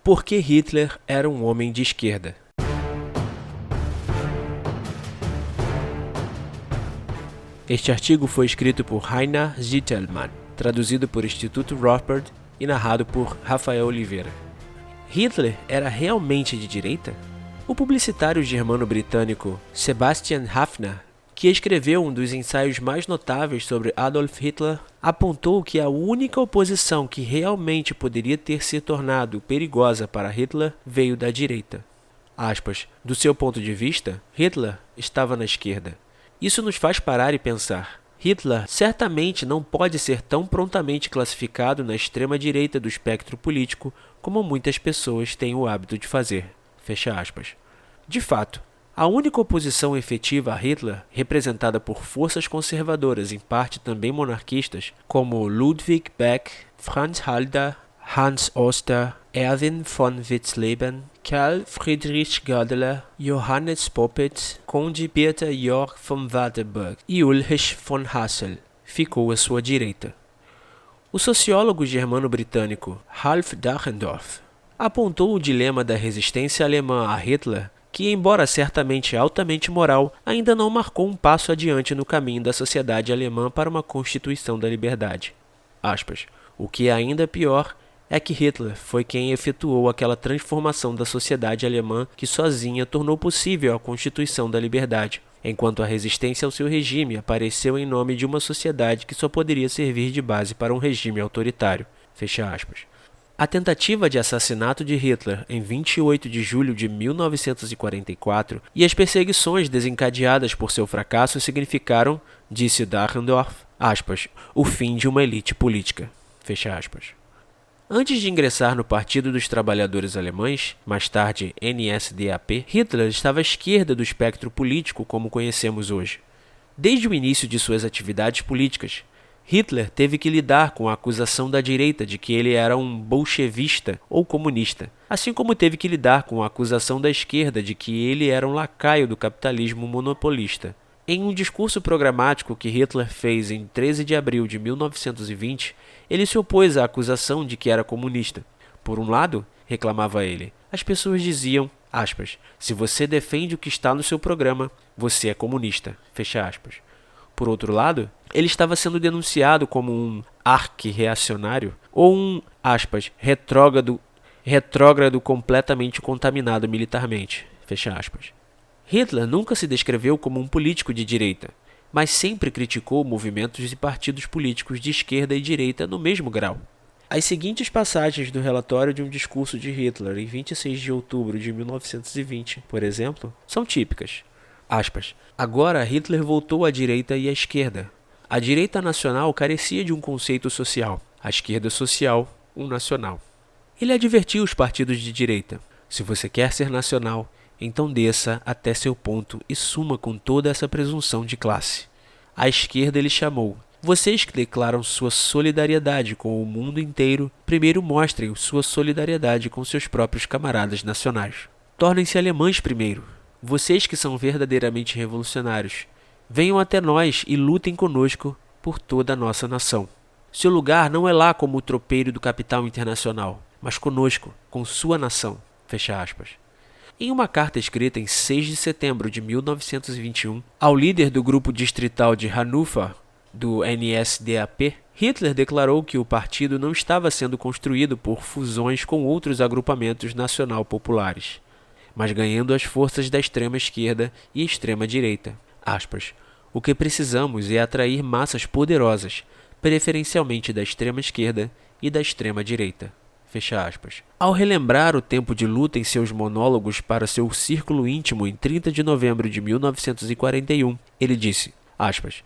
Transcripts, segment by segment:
Por que Hitler era um homem de esquerda? Este artigo foi escrito por Rainer Zitelmann, traduzido por Instituto Rothbard e narrado por Rafael Oliveira. Hitler era realmente de direita? O publicitário germano-britânico Sebastian Haffner, que escreveu um dos ensaios mais notáveis sobre Adolf Hitler, apontou que a única oposição que realmente poderia ter se tornado perigosa para Hitler veio da direita. Aspas, do seu ponto de vista, Hitler estava na esquerda. Isso nos faz parar e pensar. Hitler certamente não pode ser tão prontamente classificado na extrema-direita do espectro político como muitas pessoas têm o hábito de fazer. Fecha aspas. De fato, a única oposição efetiva a Hitler, representada por forças conservadoras, em parte também monarquistas, como Ludwig Beck, Franz Halder, Hans Oster, Erwin von Witzleben, Karl Friedrich Godeler, Johannes Popitz, Conde Peter Georg von Wartenberg e Ulrich von Hassel, ficou à sua direita. O sociólogo germano-britânico Ralph Dahrendorf apontou o dilema da resistência alemã a Hitler, que, embora certamente altamente moral, ainda não marcou um passo adiante no caminho da sociedade alemã para uma Constituição da Liberdade. Aspas. O que é ainda pior é que Hitler foi quem efetuou aquela transformação da sociedade alemã que sozinha tornou possível a Constituição da Liberdade, enquanto a resistência ao seu regime apareceu em nome de uma sociedade que só poderia servir de base para um regime autoritário. Fecha aspas. A tentativa de assassinato de Hitler em 28 de julho de 1944 e as perseguições desencadeadas por seu fracasso significaram, disse Dahrendorf, aspas, o fim de uma elite política. Fecha aspas. Antes de ingressar no Partido dos Trabalhadores Alemães, mais tarde NSDAP, Hitler estava à esquerda do espectro político como conhecemos hoje. Desde o início de suas atividades políticas, Hitler teve que lidar com a acusação da direita de que ele era um bolchevista ou comunista, assim como teve que lidar com a acusação da esquerda de que ele era um lacaio do capitalismo monopolista. Em um discurso programático que Hitler fez em 13 de abril de 1920, ele se opôs à acusação de que era comunista. Por um lado, reclamava ele, as pessoas diziam, aspas, se você defende o que está no seu programa, você é comunista, fecha aspas. Por outro lado, ele estava sendo denunciado como um arqui-reacionário ou um, aspas, retrógrado completamente contaminado militarmente, fecha aspas. Hitler nunca se descreveu como um político de direita, mas sempre criticou movimentos e partidos políticos de esquerda e direita no mesmo grau. As seguintes passagens do relatório de um discurso de Hitler em 26 de outubro de 1920, por exemplo, são típicas. Aspas, agora Hitler voltou à direita e à esquerda. A direita nacional carecia de um conceito social, a esquerda social, um nacional. Ele advertiu os partidos de direita. Se você quer ser nacional, então desça até seu ponto e suma com toda essa presunção de classe. A esquerda ele chamou. Vocês que declaram sua solidariedade com o mundo inteiro, primeiro mostrem sua solidariedade com seus próprios camaradas nacionais. Tornem-se alemães primeiro. Vocês que são verdadeiramente revolucionários, venham até nós e lutem conosco por toda a nossa nação. Seu lugar não é lá como o tropeiro do capital internacional, mas conosco, com sua nação. Fecha aspas. Em uma carta escrita em 6 de setembro de 1921, ao líder do grupo distrital de Hannover, do NSDAP, Hitler declarou que o partido não estava sendo construído por fusões com outros agrupamentos nacional-populares, mas ganhando as forças da extrema-esquerda e extrema-direita. Aspas, o que precisamos é atrair massas poderosas, preferencialmente da extrema-esquerda e da extrema-direita. Fecha aspas. Ao relembrar o tempo de luta em seus monólogos para seu círculo íntimo em 30 de novembro de 1941, ele disse, aspas,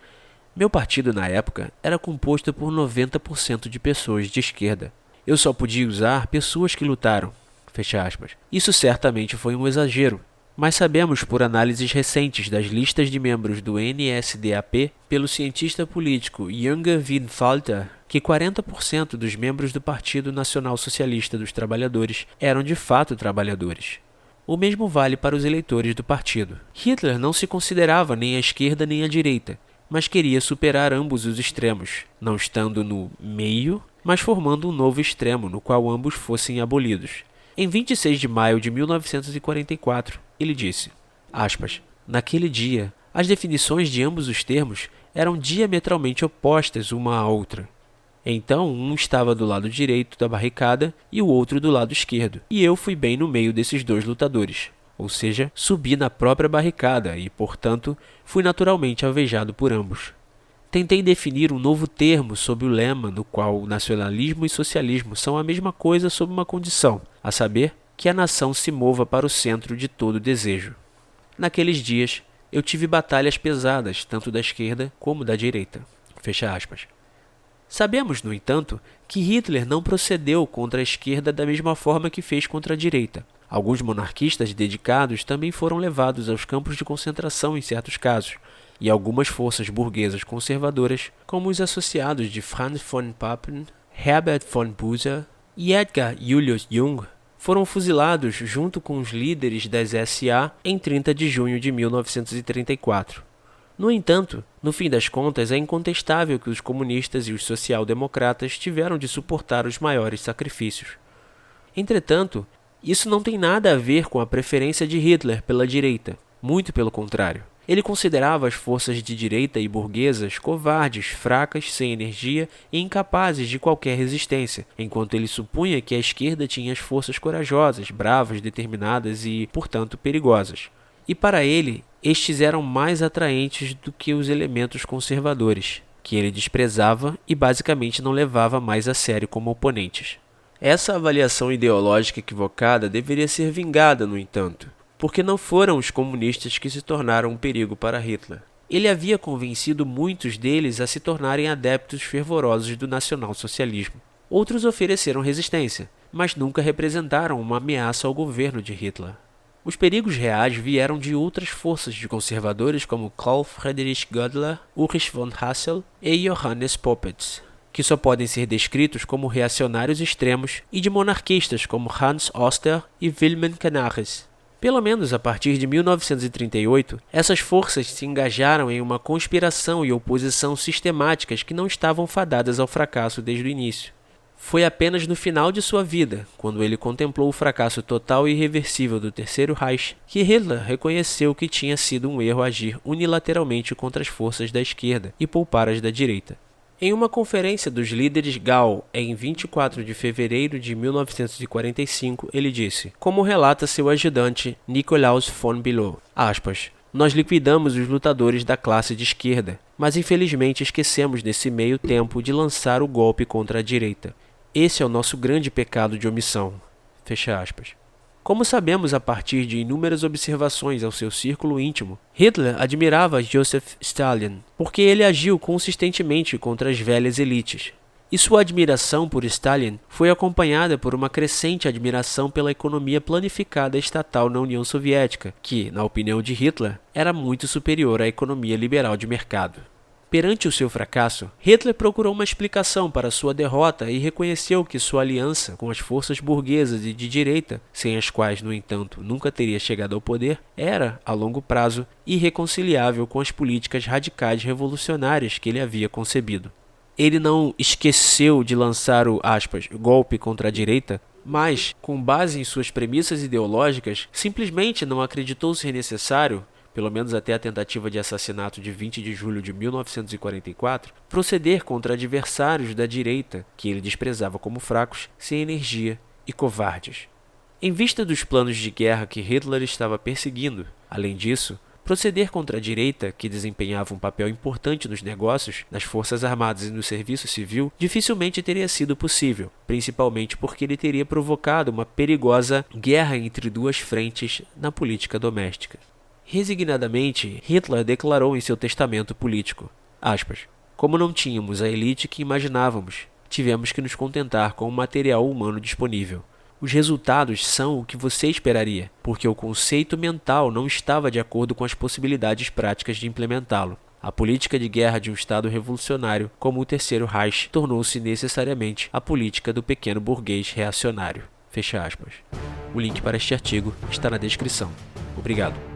meu partido na época era composto por 90% de pessoas de esquerda. Eu só podia usar pessoas que lutaram. Fecha aspas. Isso certamente foi um exagero, mas sabemos por análises recentes das listas de membros do NSDAP pelo cientista político Junger Widmfalter que 40% dos membros do Partido Nacional Socialista dos Trabalhadores eram de fato trabalhadores. O mesmo vale para os eleitores do partido. Hitler não se considerava nem à esquerda nem à direita, mas queria superar ambos os extremos, não estando no meio, mas formando um novo extremo no qual ambos fossem abolidos. Em 26 de maio de 1944, ele disse, aspas, naquele dia, as definições de ambos os termos eram diametralmente opostas uma à outra. Então, um estava do lado direito da barricada e o outro do lado esquerdo, e eu fui bem no meio desses dois lutadores. Ou seja, subi na própria barricada e, portanto, fui naturalmente alvejado por ambos. Tentei definir um novo termo sob o lema no qual nacionalismo e socialismo são a mesma coisa sob uma condição, a saber, que a nação se mova para o centro de todo desejo. Naqueles dias, eu tive batalhas pesadas, tanto da esquerda como da direita. Fecha aspas. Sabemos, no entanto, que Hitler não procedeu contra a esquerda da mesma forma que fez contra a direita. Alguns monarquistas dedicados também foram levados aos campos de concentração em certos casos, e algumas forças burguesas conservadoras, como os associados de Franz von Papen, Herbert von Buser e Edgar Julius Jung, foram fuzilados junto com os líderes das SA em 30 de junho de 1934. No entanto, no fim das contas, é incontestável que os comunistas e os social-democratas tiveram de suportar os maiores sacrifícios. Entretanto, isso não tem nada a ver com a preferência de Hitler pela direita, muito pelo contrário. Ele considerava as forças de direita e burguesas covardes, fracas, sem energia e incapazes de qualquer resistência, enquanto ele supunha que a esquerda tinha as forças corajosas, bravas, determinadas e, portanto, perigosas. E para ele, estes eram mais atraentes do que os elementos conservadores, que ele desprezava e basicamente não levava mais a sério como oponentes. Essa avaliação ideológica equivocada deveria ser vingada, no entanto, porque não foram os comunistas que se tornaram um perigo para Hitler. Ele havia convencido muitos deles a se tornarem adeptos fervorosos do nacionalsocialismo. Outros ofereceram resistência, mas nunca representaram uma ameaça ao governo de Hitler. Os perigos reais vieram de outras forças de conservadores como Karl Friedrich Gödler, Ulrich von Hassel e Johannes Popitz, que só podem ser descritos como reacionários extremos, e de monarquistas como Hans Oster e Wilhelm Canaris. Pelo menos a partir de 1938, essas forças se engajaram em uma conspiração e oposição sistemáticas que não estavam fadadas ao fracasso desde o início. Foi apenas no final de sua vida, quando ele contemplou o fracasso total e irreversível do Terceiro Reich, que Hitler reconheceu que tinha sido um erro agir unilateralmente contra as forças da esquerda e poupar as da direita. Em uma conferência dos líderes GAU em 24 de fevereiro de 1945, ele disse, como relata seu ajudante Nikolaus von Bülow, aspas, nós liquidamos os lutadores da classe de esquerda, mas infelizmente esquecemos nesse meio tempo de lançar o golpe contra a direita. Esse é o nosso grande pecado de omissão. Fecha aspas. Como sabemos a partir de inúmeras observações ao seu círculo íntimo, Hitler admirava Joseph Stalin, porque ele agiu consistentemente contra as velhas elites. E sua admiração por Stalin foi acompanhada por uma crescente admiração pela economia planificada estatal na União Soviética, que, na opinião de Hitler, era muito superior à economia liberal de mercado. Perante o seu fracasso, Hitler procurou uma explicação para sua derrota e reconheceu que sua aliança com as forças burguesas e de direita, sem as quais, no entanto, nunca teria chegado ao poder, era, a longo prazo, irreconciliável com as políticas radicais revolucionárias que ele havia concebido. Ele não esqueceu de lançar o, aspas, golpe contra a direita, mas, com base em suas premissas ideológicas, simplesmente não acreditou ser necessário, pelo menos até a tentativa de assassinato de 20 de julho de 1944, proceder contra adversários da direita, que ele desprezava como fracos, sem energia e covardes. Em vista dos planos de guerra que Hitler estava perseguindo, além disso, proceder contra a direita, que desempenhava um papel importante nos negócios, nas forças armadas e no serviço civil, dificilmente teria sido possível, principalmente porque ele teria provocado uma perigosa guerra entre duas frentes na política doméstica. Resignadamente, Hitler declarou em seu testamento político, aspas, como não tínhamos a elite que imaginávamos, tivemos que nos contentar com o material humano disponível. Os resultados são o que você esperaria, porque o conceito mental não estava de acordo com as possibilidades práticas de implementá-lo. A política de guerra de um Estado revolucionário, como o Terceiro Reich, tornou-se necessariamente a política do pequeno burguês reacionário. Fecha aspas. O link para este artigo está na descrição. Obrigado.